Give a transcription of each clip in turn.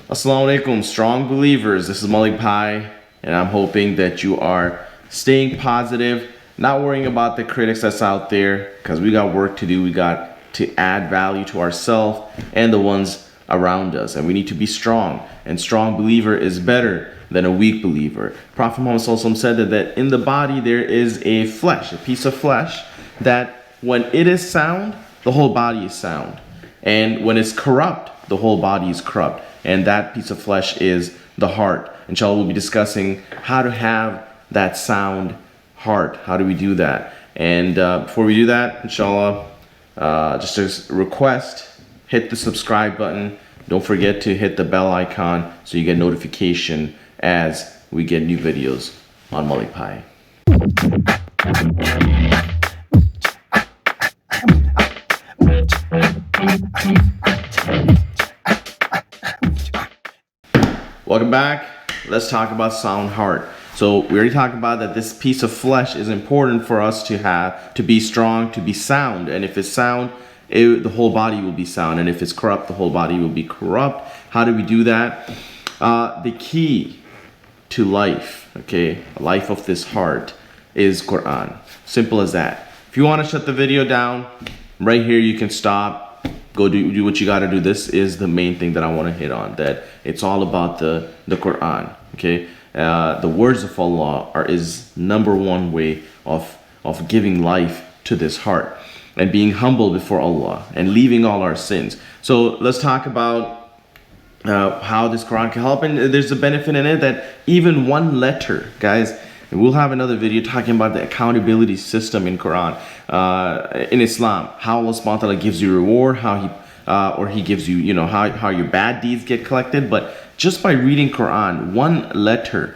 Assalamu alaikum, strong believers. This is Malik Bhai, and I'm hoping that you are staying positive, not worrying about the critics that's out there, because we got work to do. We got to add value to ourselves and the ones around us, and we need to be strong. And strong believer is better than a weak believer. Prophet Muhammad SAW said that in the body there is a flesh, a piece of flesh, that when it is sound, the whole body is sound. And when it's corrupt, the whole body is corrupt. And that piece of flesh is the heart. Inshallah, we'll be discussing how to have that sound heart. How do we do that? And before we do that, inshallah, just a request, hit the subscribe button. Don't forget to hit the bell icon so you get notification as we get new videos on Malik Bhai. Welcome back. Let's talk about sound heart. So we already talked about that this piece of flesh is important for us to have, to be strong, to be sound. And if it's sound, the whole body will be sound. And if it's corrupt, the whole body will be corrupt. How do we do that? The key to life, okay, life of this heart, is Quran. Simple as that. If you want to shut the video down, right here you can stop. Go do what you got to do. This is the main thing that I want to hit on, that it's all about the Quran, okay? The words of Allah is number one way of giving life to this heart and being humble before Allah and leaving all our sins. So let's talk about how this Quran can help. And there's a benefit in it that even one letter, guys, and we'll have another video talking about the accountability system in Quran, in Islam, how Allah subhanahu wa ta'ala gives you reward, how he gives you, how your bad deeds get collected. But just by reading Quran, one letter,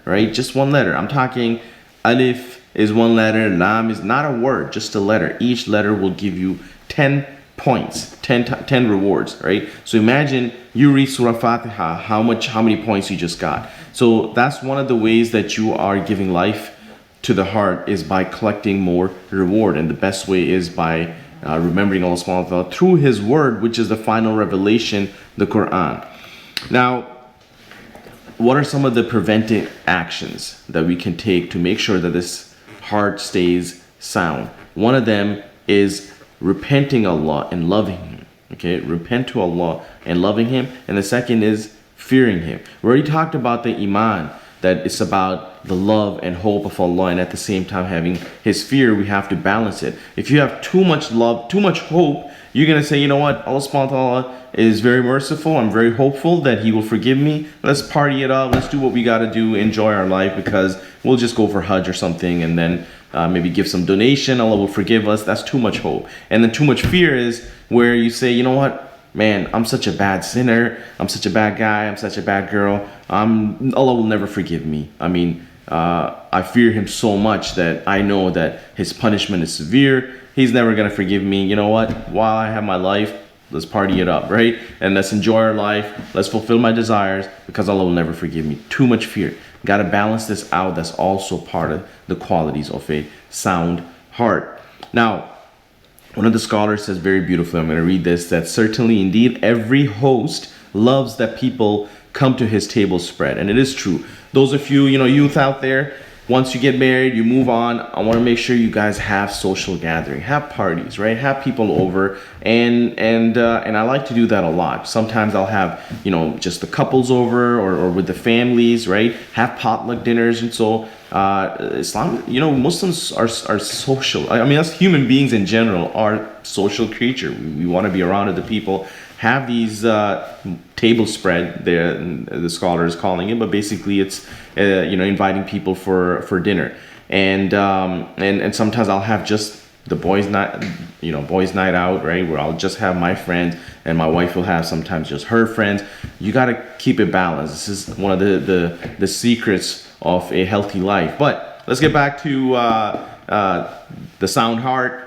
right? Just one letter. I'm talking alif is one letter, lam is not a word, just a letter. Each letter will give you 10 points, 10 rewards, right? So imagine you read Surah Fatiha, how many points you just got. So that's one of the ways that you are giving life to the heart, is by collecting more reward. And the best way is by remembering Allah subhanahu wa ta'ala through His word, which is the final revelation, the Quran. Now, what are some of the preventive actions that we can take to make sure that this heart stays sound? One of them is repenting Allah and loving Him. Okay, repent to Allah and loving Him. And the second is fearing Him. We already talked about the iman, that it's about the love and hope of Allah, and at the same time having His fear. We have to balance it. If you have too much love, too much hope, you're gonna say, you know what, Allah subhanahu wa ta'ala is very merciful. I'm very hopeful that He will forgive me. Let's party it up. Let's do what we gotta do, enjoy our life, because we'll just go for Hajj or something and then maybe give some donation. Allah will forgive us. That's too much hope. And then too much fear is where you say, you know what, man, I'm such a bad sinner. I'm such a bad guy. I'm such a bad girl. Allah will never forgive me. I mean, I fear Him so much that I know that His punishment is severe. He's never going to forgive me. You know what? While I have my life, let's party it up, right? And let's enjoy our life. Let's fulfill my desires, because Allah will never forgive me. Too much fear. Got to balance this out. That's also part of the qualities of a sound heart. Now, one of the scholars says very beautifully, I'm going to read this, that certainly indeed every host loves that people come to his table spread. And it is true. Those of you, youth out there, once you get married, you move on, I want to make sure you guys have social gathering, have parties, right? Have people over, and I like to do that a lot. Sometimes I'll have, just the couples over, or with the families, right? Have potluck dinners. And so Islam, Muslims are social. I mean, us human beings in general are social creature. We want to be around other people. Have these table spread, the scholar is calling it, but basically it's inviting people for dinner, and sometimes I'll have just the boys night out, right, where I'll just have my friends, and my wife will have sometimes just her friends. You got to keep it balanced. This is one of the secrets of a healthy life. But let's get back to the sound heart.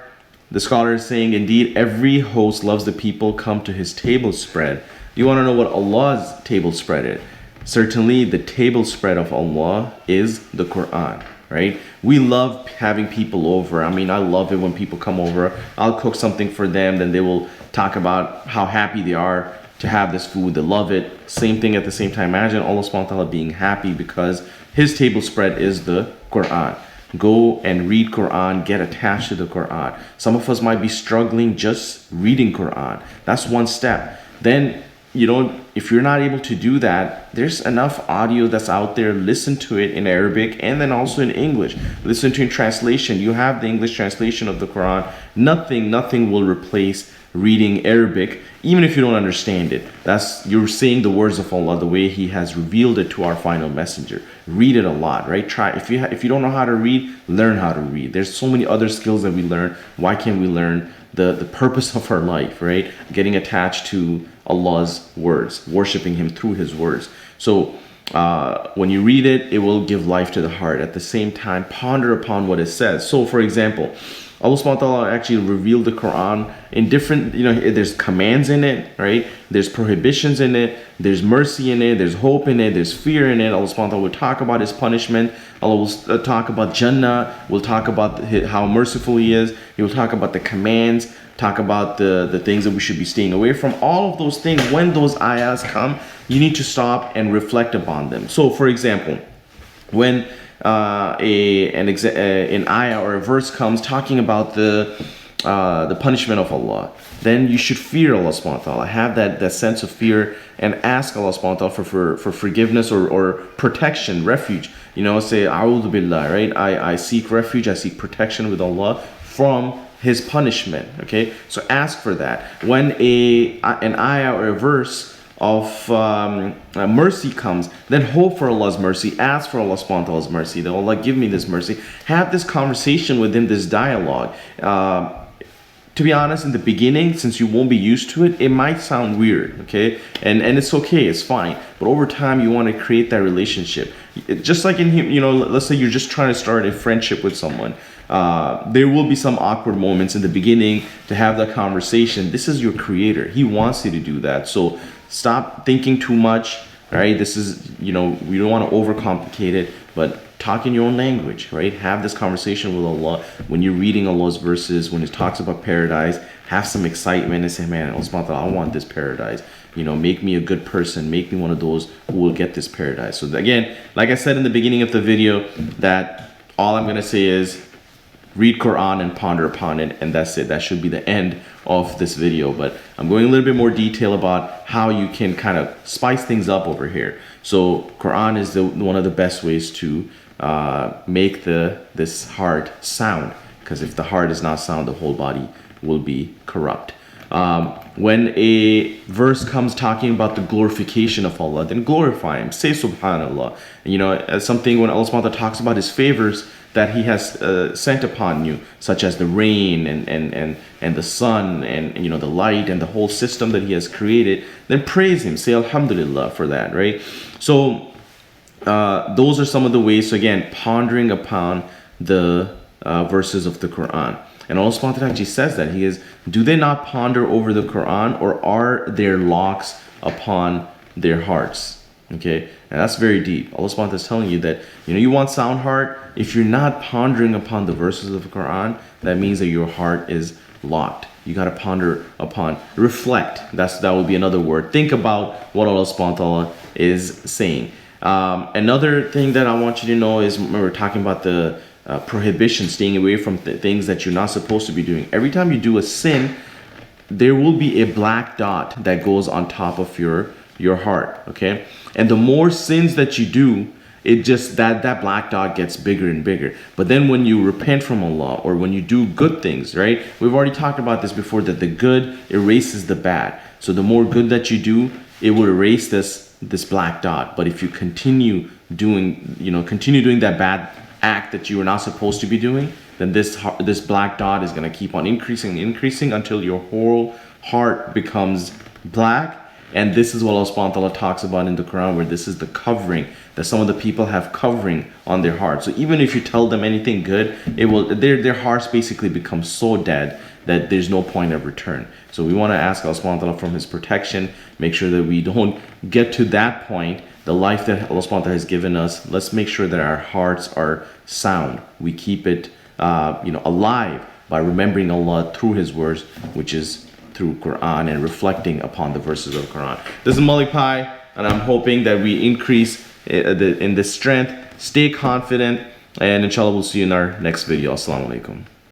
The scholar is saying, indeed, every host loves the people come to his table spread. You want to know what Allah's table spread is? Certainly, the table spread of Allah is the Quran, right? We love having people over. I mean, I love it when people come over. I'll cook something for them, then they will talk about how happy they are to have this food. They love it. Same thing at the same time. Imagine Allah subhanahu wa ta'ala being happy because his table spread is the Quran. Go and read Quran, get attached to the Quran. Some of us might be struggling just reading Quran. That's one step. Then, if you're not able to do that, there's enough audio that's out there. Listen to it in Arabic and then also in English. Listen to it in translation. You have the English translation of the Quran. Nothing will replace reading Arabic, even if you don't understand it. You're saying the words of Allah the way He has revealed it to our final messenger. Read it a lot, right? Try. If you don't know how to read, learn how to read. There's so many other skills that we learn. Why can't we learn the purpose of our life, right? Getting attached to Allah's words, worshiping Him through His words. So when you read it, it will give life to the heart. At the same time, ponder upon what it says. So, for example, Allah subhanahu wa ta'ala actually revealed the Quran in different, there's commands in it, right? There's prohibitions in it. There's mercy in it. There's hope in it. There's fear in it. Allah subhanahu wa ta'ala will talk about His punishment. Allah will talk about Jannah. We'll talk about how merciful He is. He will talk about the commands, talk about the things that we should be staying away from. All of those things, when those ayahs come, you need to stop and reflect upon them. So, for example, when an ayah or a verse comes talking about the punishment of Allah, then you should fear Allah subhanahu wa ta'ala. Have that sense of fear and ask Allah subhanahu wa ta'ala for forgiveness or protection, refuge. Say, A'udhu Billah, right? I seek refuge, I seek protection with Allah from His punishment. Okay? So ask for that. When an ayah or a verse of mercy comes, then hope for Allah's mercy. Ask for Allah subhanahu wa ta'ala's mercy. That Allah give me this mercy. Have this conversation within this dialogue. To be honest, in the beginning, since you won't be used to it, it might sound weird, okay? And it's okay, it's fine. But over time, you want to create that relationship. Just like let's say you're just trying to start a friendship with someone. There will be some awkward moments in the beginning to have that conversation. This is your Creator. He wants you to do that. So stop thinking too much, right? This is, we don't want to overcomplicate it, but talk in your own language, right? Have this conversation with Allah. When you're reading Allah's verses, when it talks about paradise, have some excitement and say, man, I want this paradise. Make me a good person. Make me one of those who will get this paradise. So again, like I said in the beginning of the video, that all I'm going to say is read Quran and ponder upon it, and that's it. That should be the end of this video. But I'm going a little bit more detail about how you can kind of spice things up over here. So Quran is one of the best ways to make this heart sound, because if the heart is not sound, the whole body will be corrupt. When a verse comes talking about the glorification of Allah, then glorify Him. Say Subhanallah. As something when Allah subhanahu wa ta'ala talks about His favors that He has sent upon you, such as the rain and the sun and the light and the whole system that He has created, then praise Him. Say Alhamdulillah for that, right? So those are some of the ways. So again, pondering upon the verses of the Quran. And Allah subhanahu wa ta'ala actually says that He is, do they not ponder over the Quran, or are there locks upon their hearts? Okay, and that's very deep. Allah subhanahu wa ta'ala is telling you that, you want sound heart. If you're not pondering upon the verses of the Quran, that means that your heart is locked. You got to ponder upon, reflect. That would be another word. Think about what Allah subhanahu wa ta'ala is saying. Another thing that I want you to know is, when we're talking about the prohibition, staying away from things that you're not supposed to be doing. Every time you do a sin, there will be a black dot that goes on top of your heart, okay? And the more sins that you do, it just that black dot gets bigger and bigger. But then when you repent from Allah, or when you do good things, right? We've already talked about this before, that the good erases the bad. So the more good that you do, it will erase this black dot. But if you continue doing that bad act that you are not supposed to be doing, then this black dot is going to keep on increasing until your whole heart becomes black. And this is what Allah subhanahu wa ta'ala talks about in the Quran, where this is the covering, that some of the people have covering on their heart. So even if you tell them anything good, their hearts basically become so dead that there's no point of return. So we want to ask Allah subhanahu wa ta'ala from His protection, make sure that we don't get to that point. The life that Allah subhanahu wa ta'ala has given us, let's make sure that our hearts are sound. We keep it alive by remembering Allah through His words, which is through Quran and reflecting upon the verses of Quran. This is Malik Bhai, and I'm hoping that we increase in this strength. Stay confident, and inshallah we'll see you in our next video. Assalamu alaikum.